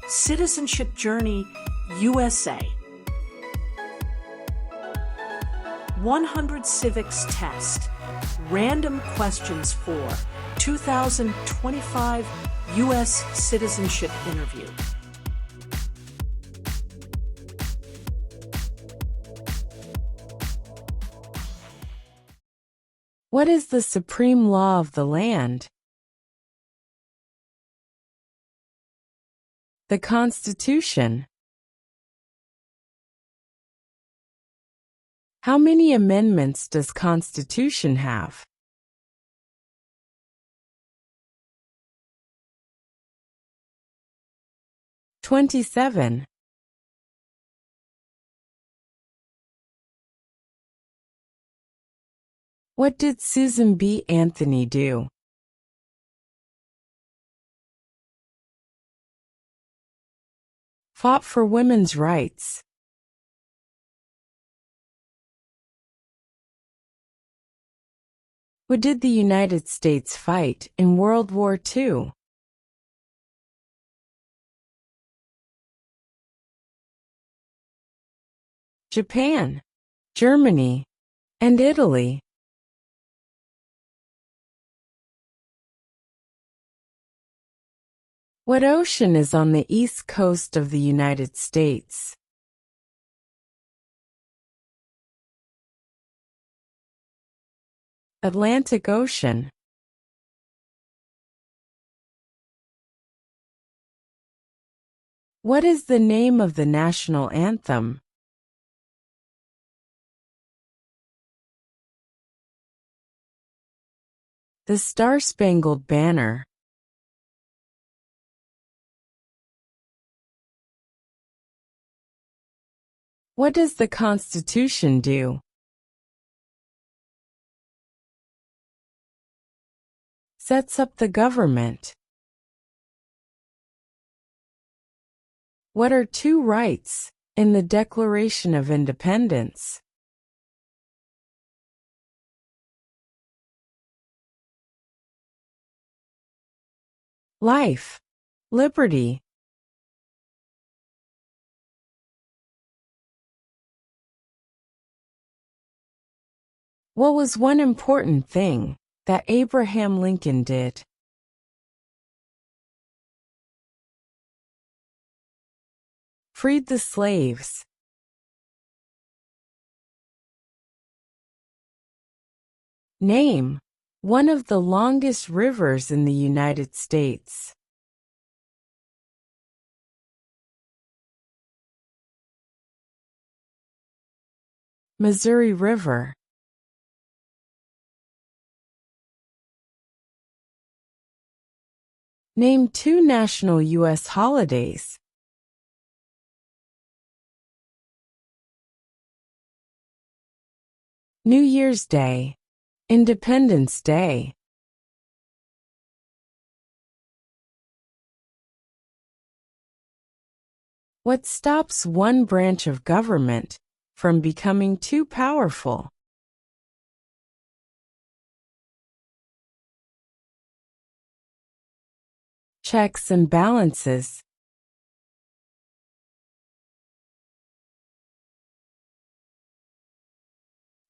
Citizenship Journey, USA. 100 Civics Test. Random questions for 2025 U.S. Citizenship Interview. What is the supreme law of the land? The Constitution. How many amendments does Constitution have? "27. What did Susan B. Anthony do? Fought for women's rights. What did the United States fight in World War II? Japan, Germany, and Italy. What ocean is on the east coast of the United States? Atlantic Ocean. What is the name of the national anthem? The Star-Spangled Banner. What does the Constitution do? Sets up the government. What are two rights in the Declaration of Independence? Life, liberty. What was one important thing that Abraham Lincoln did? Freed the slaves. Name one of the longest rivers in the United States. Missouri River. Name two national U.S. holidays. New Year's Day, Independence Day. What stops one branch of government from becoming too powerful? Checks and balances.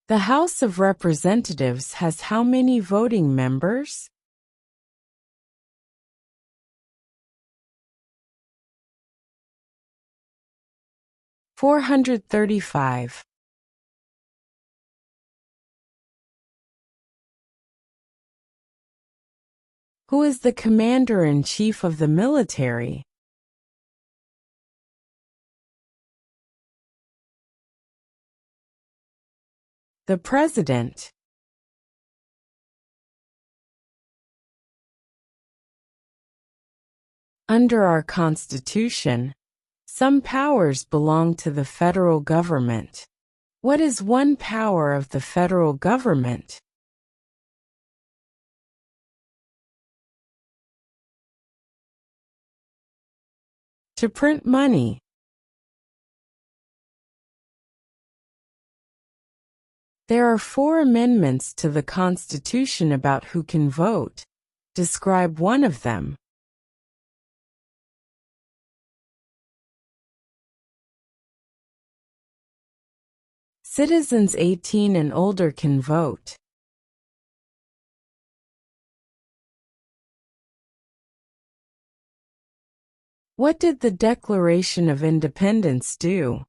The House of Representatives has how many voting members? 435. Who is the Commander-in-Chief of the military? The President. Under our Constitution, some powers belong to the federal government. What is one power of the federal government? To print money. There are 4 amendments to the Constitution about who can vote. Describe one of them. Citizens 18 and older can vote. What did the Declaration of Independence do?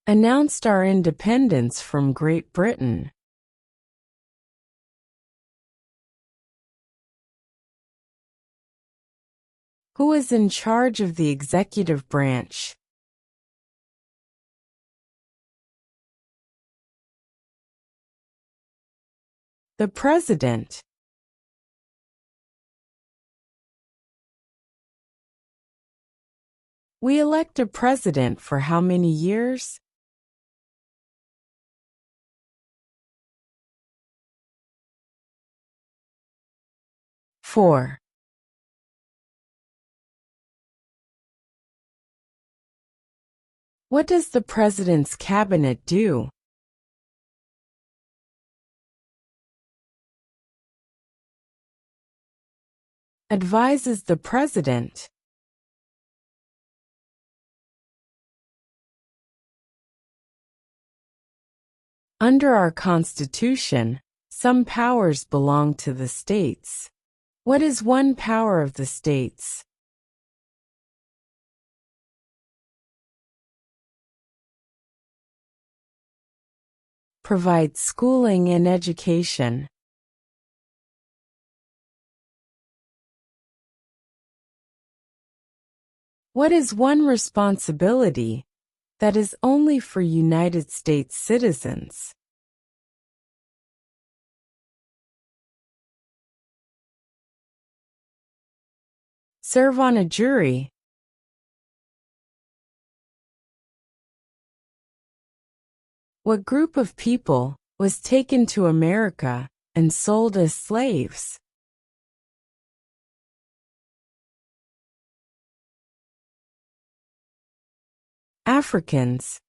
Announced our independence from Great Britain. Who is in charge of the executive branch? The President. We elect a president for how many years? 4. What does the President's cabinet do? Advises the President. Under our Constitution, some powers belong to the states. What is one power of the states? Provide schooling and education. What is one responsibility that is only for United States citizens? Serve on a jury. What group of people was taken to America and sold as slaves? Africans.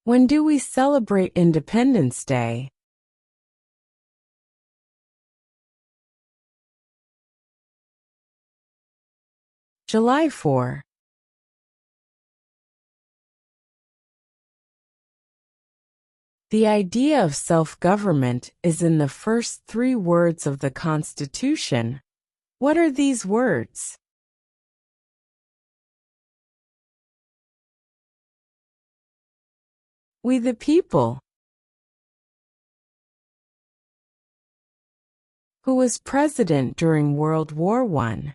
When do we celebrate Independence Day? July 4. The idea of self-government is in the first 3 words of the Constitution. What are these words? We the people. Who was president during World War I?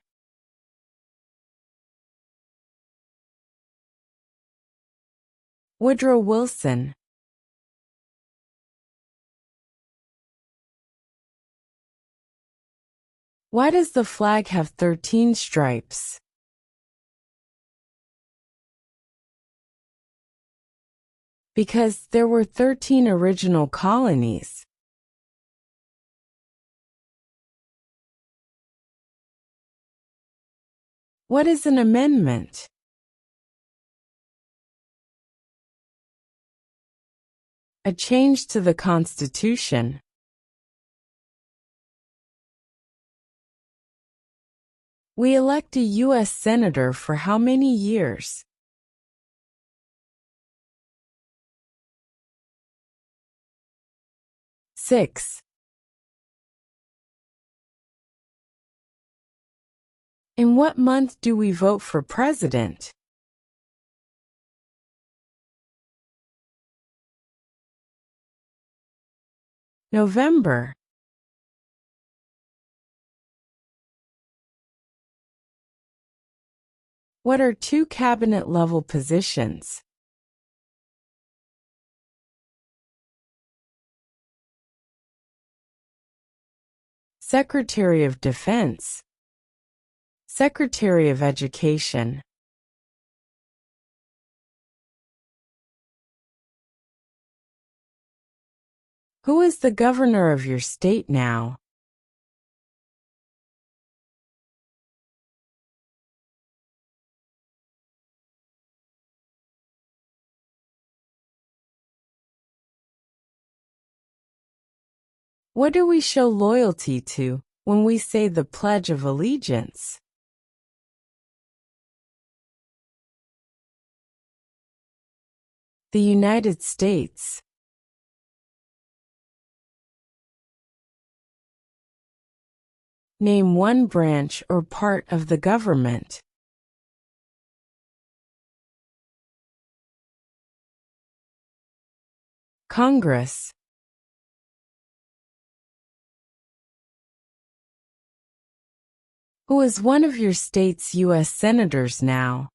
Woodrow Wilson. Why does the flag have 13 stripes? Because there were 13 original colonies. What is an amendment? A change to the Constitution. We elect a U.S. Senator for how many years? 6. In what month do we vote for president? November. What are 2 cabinet-level positions? Secretary of Defense. Secretary of Education. Who is the governor of your state now? What do we show loyalty to when we say the Pledge of Allegiance? The United States. Name one branch or part of the government. Congress. Who is one of your state's U.S. senators now?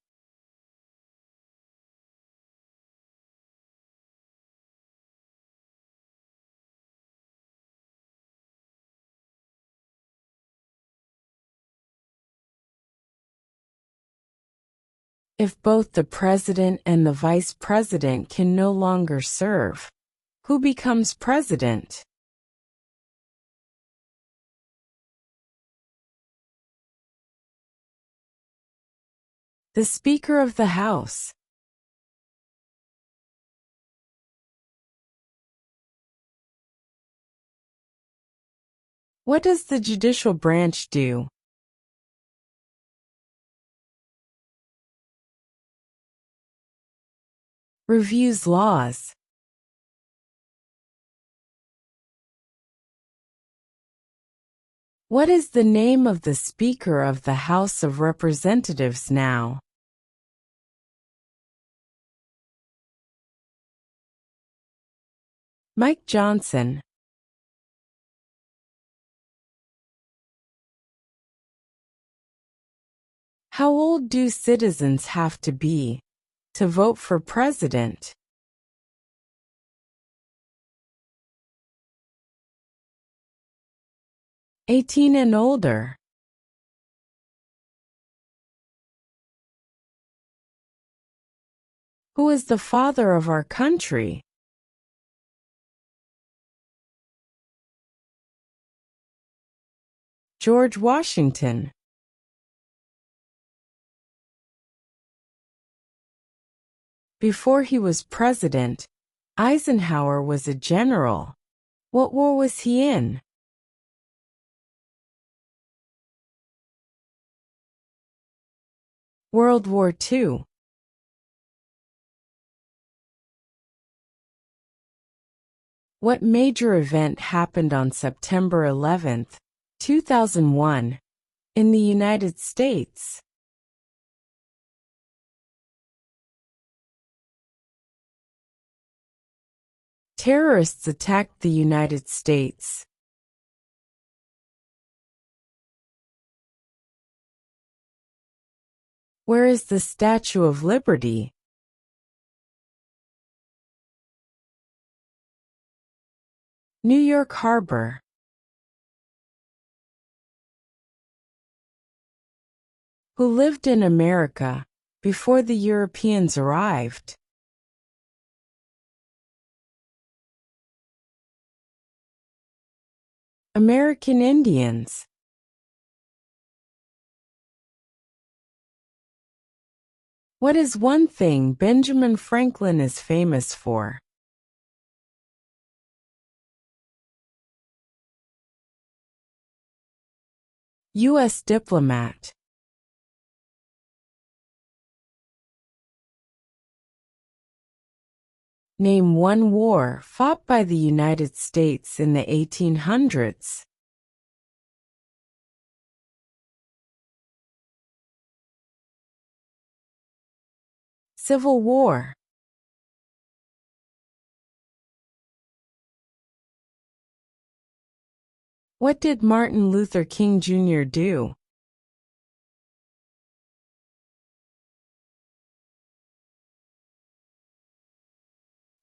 If both the president and the vice president can no longer serve, who becomes president? The Speaker of the House. What does the judicial branch do? Reviews laws. What is the name of the Speaker of the House of Representatives now? Mike Johnson. How old do citizens have to be to vote for president? 18 and older. Who is the father of our country? George Washington. Before he was president, Eisenhower was a general. What war was he in? World War II. What major event happened on September 11, 2001, in the United States? Terrorists attacked the United States. Where is the Statue of Liberty? New York Harbor. Who lived in America before the Europeans arrived? American Indians. What is one thing Benjamin Franklin is famous for? U.S. diplomat. Name one war fought by the United States in the 1800s. Civil War. What did Martin Luther King Jr. do?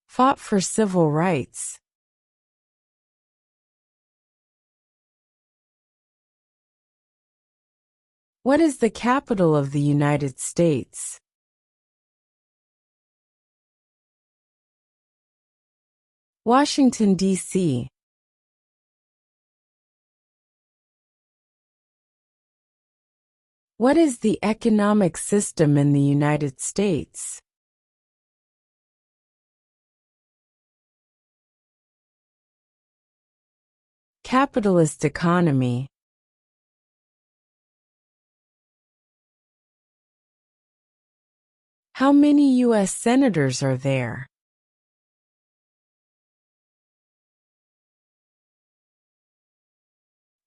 Fought for civil rights. What is the capital of the United States? Washington, D.C. What is the economic system in the United States? Capitalist economy. How many U.S. senators are there?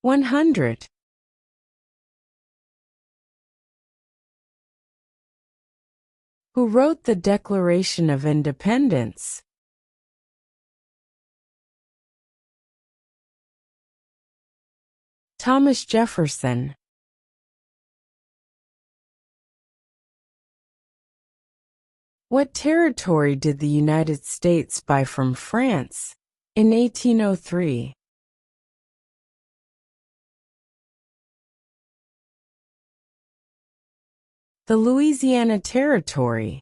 (100). Who wrote the Declaration of Independence? Thomas Jefferson. What territory did the United States buy from France in 1803? The Louisiana Territory.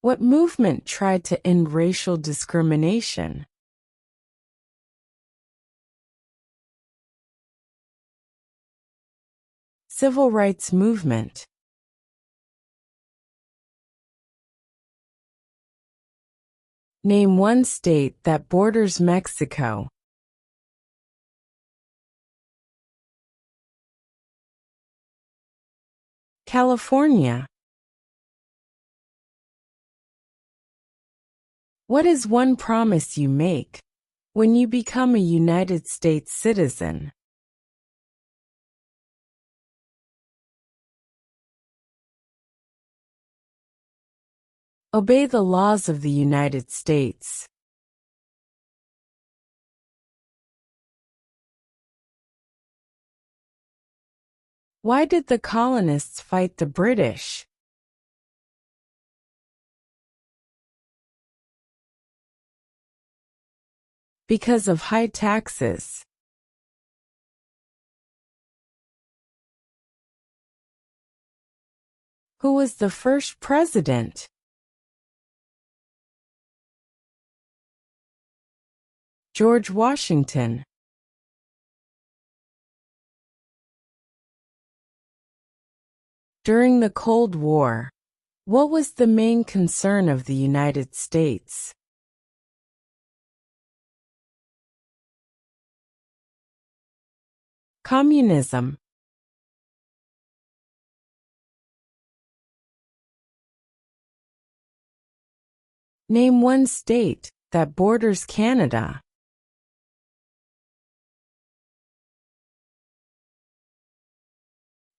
What movement tried to end racial discrimination? Civil rights movement. Name one state that borders Mexico. California. What is one promise you make when you become a United States citizen? Obey the laws of the United States. Why did the colonists fight the British? Because of high taxes. Who was the first president? George Washington. During the Cold War, what was the main concern of the United States? Communism. Name one state that borders Canada.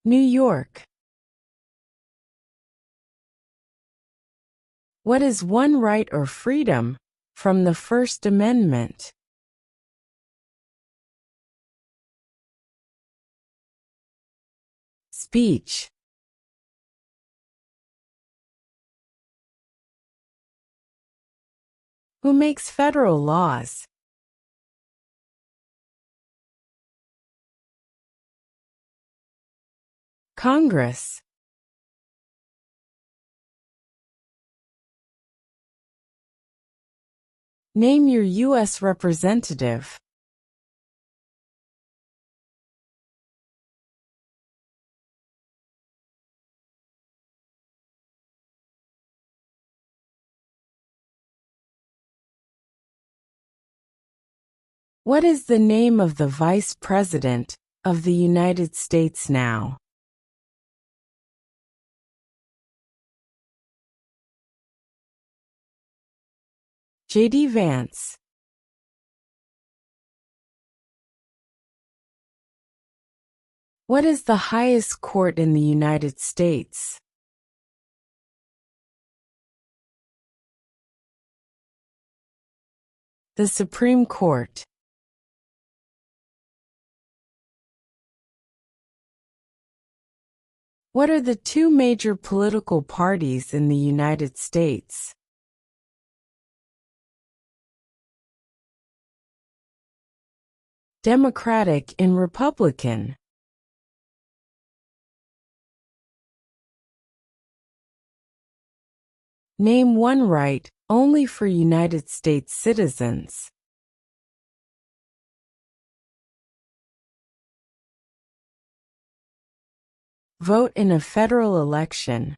New York. What is one right or freedom from the First Amendment? Speech. Who makes federal laws? Congress. Name your U.S. representative. What is the name of the Vice President of the United States now? J.D. Vance. What is the highest court in the United States? The Supreme Court. What are the two major political parties in the United States? Democratic and Republican. Name one right only for United States citizens. Vote in a federal election.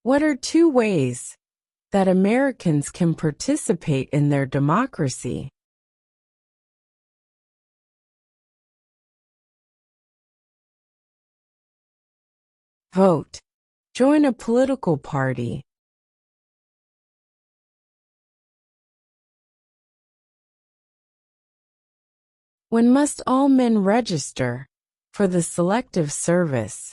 What are two ways that Americans can participate in their democracy? Vote. Join a political party. When must all men register for the Selective Service?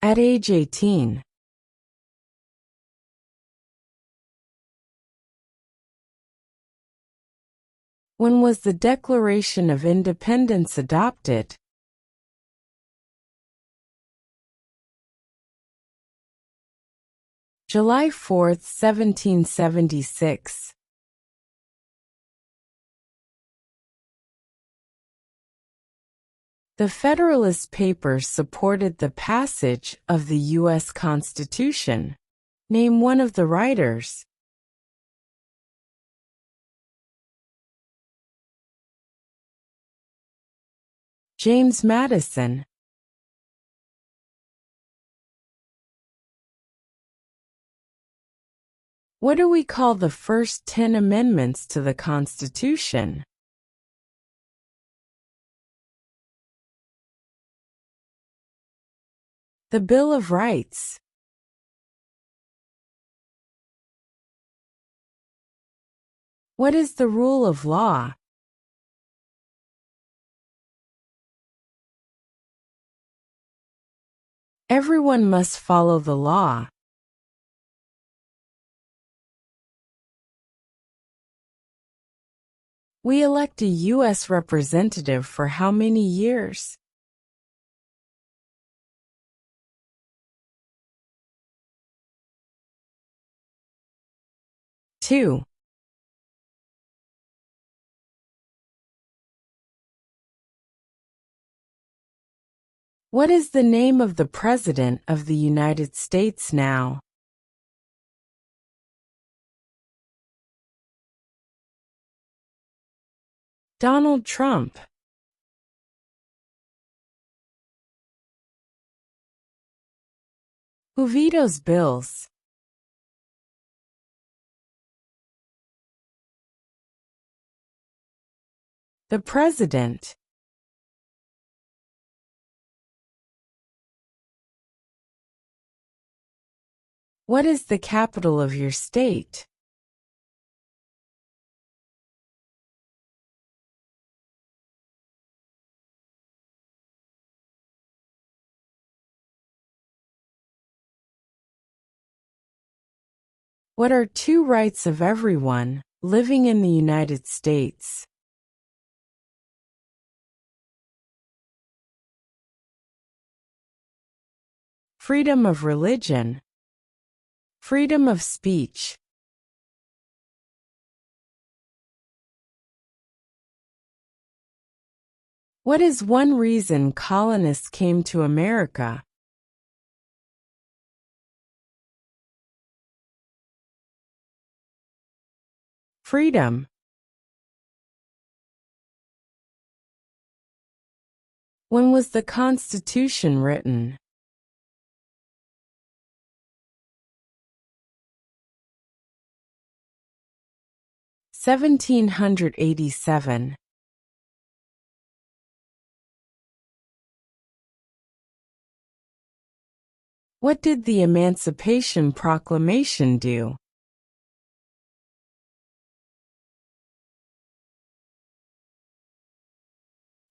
At age 18. When was the Declaration of Independence adopted? July 4, 1776. The Federalist Papers supported the passage of the U.S. Constitution. Name one of the writers. James Madison. What do we call the first 10 amendments to the Constitution? The Bill of Rights. What is the rule of law? Everyone must follow the law. We elect a U.S. representative for how many years? Two. What is the name of the President of the United States now? Donald Trump. Who vetoes bills? The President. What is the capital of your state? What are two rights of everyone living in the United States? Freedom of religion. Freedom of speech. What is one reason colonists came to America? Freedom. When was the Constitution written? (1787). What did the Emancipation Proclamation do?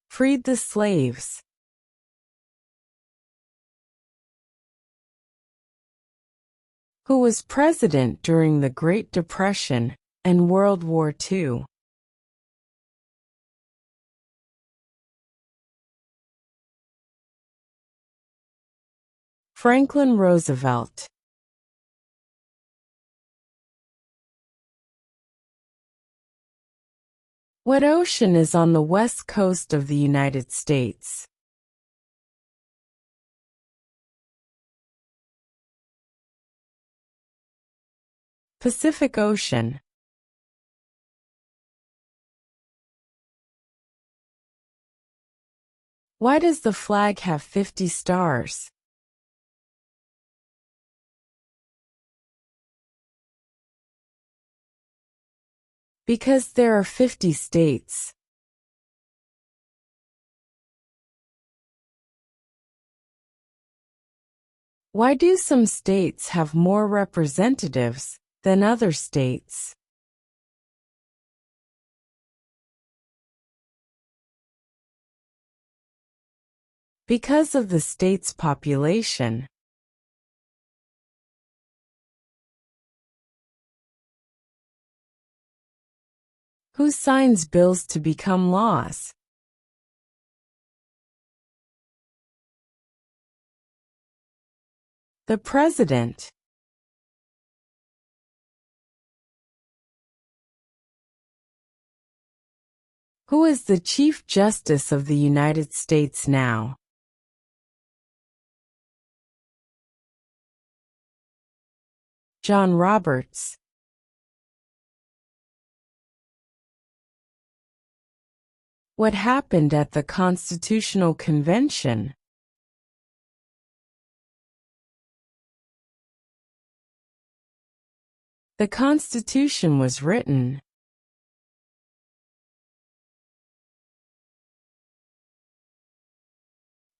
Freed the slaves. Who was president during the Great Depression and World War II? Franklin Roosevelt. What ocean is on the west coast of the United States? Pacific Ocean. Why does the flag have 50 stars? Because there are 50 states. Why do some states have more representatives than other states? Because of the state's population. Who signs bills to become laws? The President. Who is the Chief Justice of the United States now? John Roberts. What happened at the Constitutional Convention? The Constitution was written.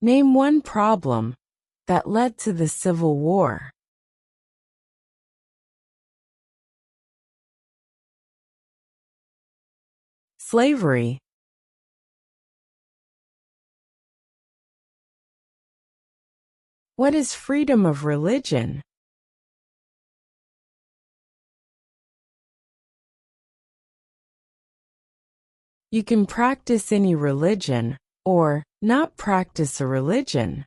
Name one problem that led to the Civil War. Slavery. What is freedom of religion? You can practice any religion, or not practice a religion.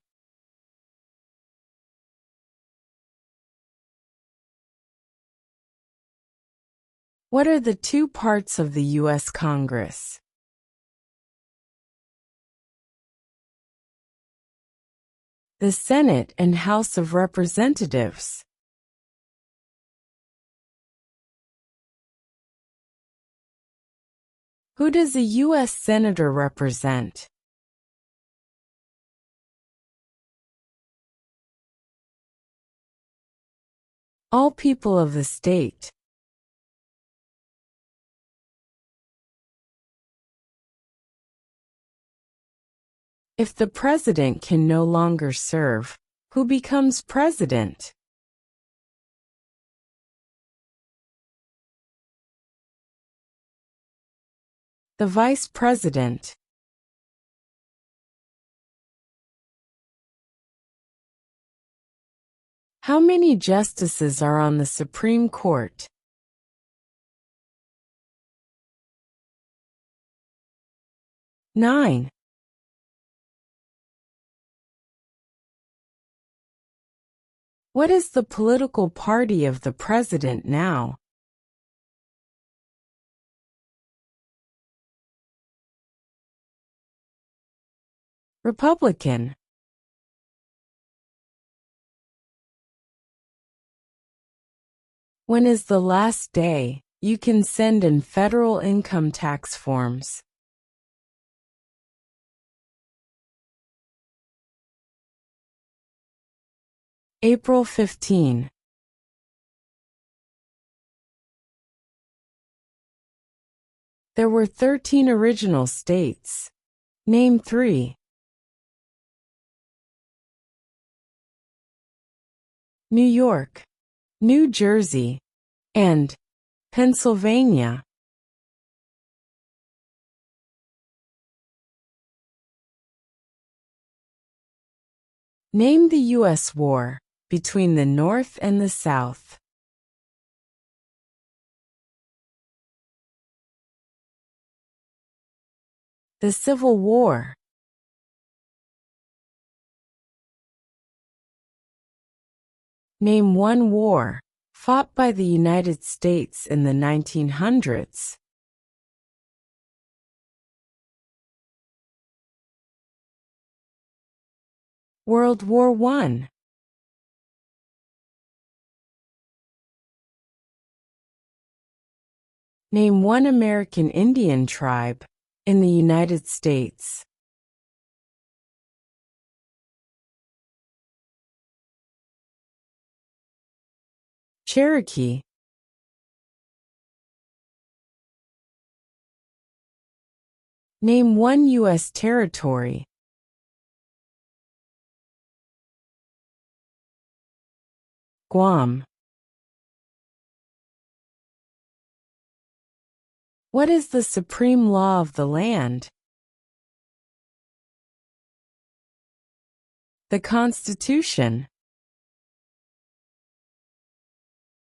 What are the two parts of the U.S. Congress? The Senate and House of Representatives. Who does a U.S. Senator represent? All people of the state. If the president can no longer serve, who becomes president? The vice president. How many justices are on the Supreme Court? 9. What is the political party of the president now? Republican. When is the last day you can send in federal income tax forms? April 15. There were 13 original states. Name 3. New York, New Jersey, and Pennsylvania. Name the U.S. war between the North and the South. The Civil War. Name one war fought by the United States in the 1900s. World War I. Name one American Indian tribe in the United States. Cherokee. Name one U.S. territory. Guam. What is the supreme law of the land? The Constitution.